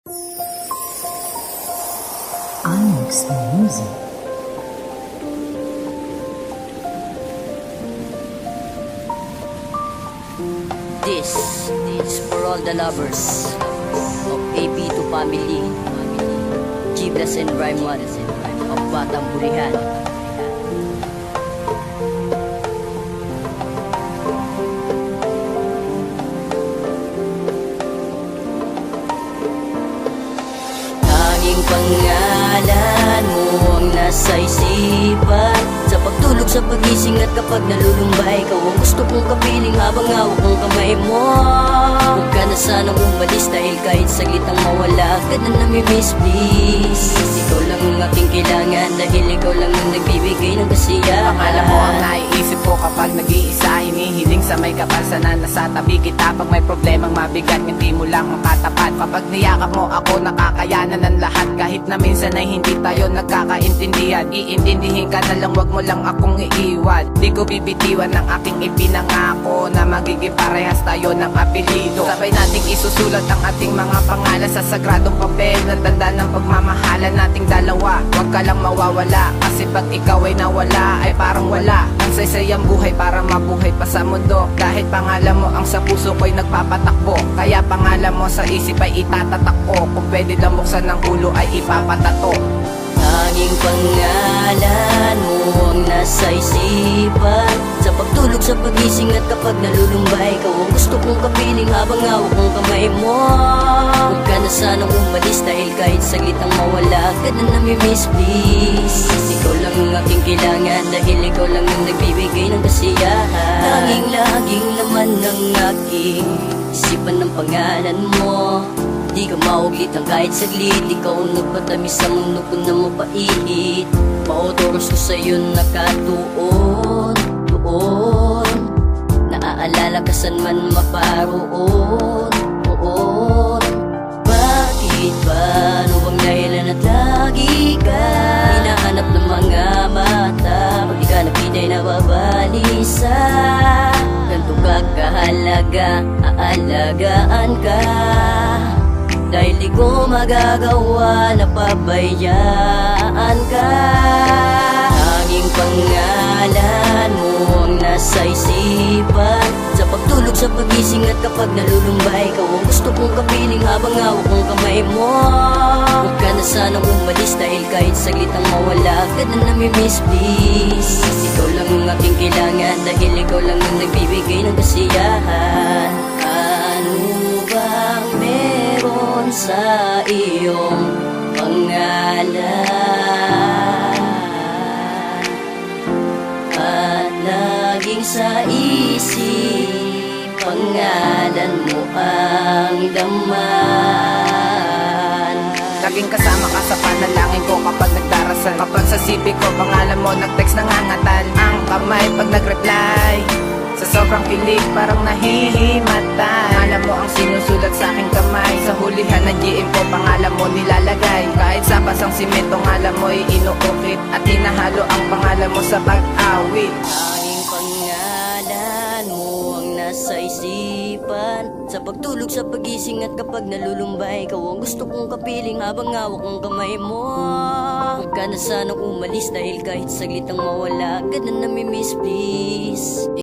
Onyx Music. This is for all the lovers of AB2 family, Giblas and Rhyme of Batang Bulihan. Tanging pangalan mo ang nasa isipan, sa pagtulog, sa pagising at kapag nalulumbay. Ikaw ang gusto kong kapiling habang hawak ang kamay mo. Huwag ka na sanang umalis dahil kahit saglit ang mawala ka na namimiss, please. Ikaw lang ang aking kailangan dahil ikaw lang ang nagbibigay ng kasiyahan. Pangalan mo ang naiisip ko kapag nag-iisa. Hinihiling sa may kapansanan na sa tabi kita. Pag may problemang mabigat, hindi mo lang makatapat. Kapag niyakap mo ako, nakakayanan ng lahat. Kahit na minsan ay hindi tayo nagkakaintindihan, iintindihin ka na lang, wag mo lang akong iiwan. Di ko bibitiwan ng aking ipinangako na magiging parehas tayo ng apelido. Sabay nating isusulat ang ating mga pangalan sa sagradong papel na tanda ng pagmamahalan nating dalawa. Wag ka lang mawawala, kasi pag ikaw ay nawala ay parang wala. Ang saysayang buhay para mabuhay pa sa mundo. Kahit pangalan mo ang sa puso ko'y nagpapatakbo, kaya pangalan mo sa isip ay itatatak ko. Kung pwede lang buksan ng ulo ay ipapatato. Tanging pangalan mo ang nasa isipan, sa pagtulog, sa pagising at kapag nalulumbay. Ikaw ang gusto kong kapiling habang hawak ang kamay mo. Huwag ka na sanang umalis dahil kahit saglit ang mawala ka na namimiss, please. Ikaw lang ang aking kailangan dahil ikaw lang ang nagbibigay ng kasiyahan. Tanging laging laman ng aking isipan ng pangalan mo. Di ka mauglitan kahit saglit, ikaw ang nagpatamis sa mundo ko na mapait. Pautoros ko sa'yo nakatuon, tuon. Naaalala ka saan man maparoon, oon. Bakit ba? Ano bang dahilan at lagi ka hinahanap ng mga mata? Pag di ka nakita ay nababalisa. Ganto ka kahalaga, aalagaan ka. Dahil di ko magagawa na pabayaan ka. Tanging pangalan mo ang nasa isipan, sa pagtulog, sa pagising at kapag nalulumbay. Ikaw ang gusto kong kapiling habang hawak ang kamay mo. Huwag ka na sanang umalis dahil kahit saglit ang mawala ka na namimiss, please. Ikaw lang ang aking kailangan dahil ikaw lang ang nagbibigay ng kasiyahan. Ano bang meron sa iyong pangalan at laging sa isip pangalan mo ang daman? Laging kasama ka sa panalangin ko kapag nagdarasal. Kapag sa sipi ko, pangalan mo nag-text nangangatal. Ang kamay pag nag-reply, sa sobrang kilig parang nahihimatan. Pangalan mo ang sinusulat sa aking kamay, sa hulihan ng GM ko pangalan mo nilalagay. Kahit sa pasang simento, ngalan mo'y inuukit at hinahalo ang pangalan mo sa pag-awit. Tanging pangalan mo ang nasa isipan, sa pagtulog, sa pagising at kapag nalulumbay. Ikaw ang gusto kong kapiling habang hawak ang kamay mo. Huwag ka na sanang umalis dahil kahit saglit ang mawala ka na namimiss, please.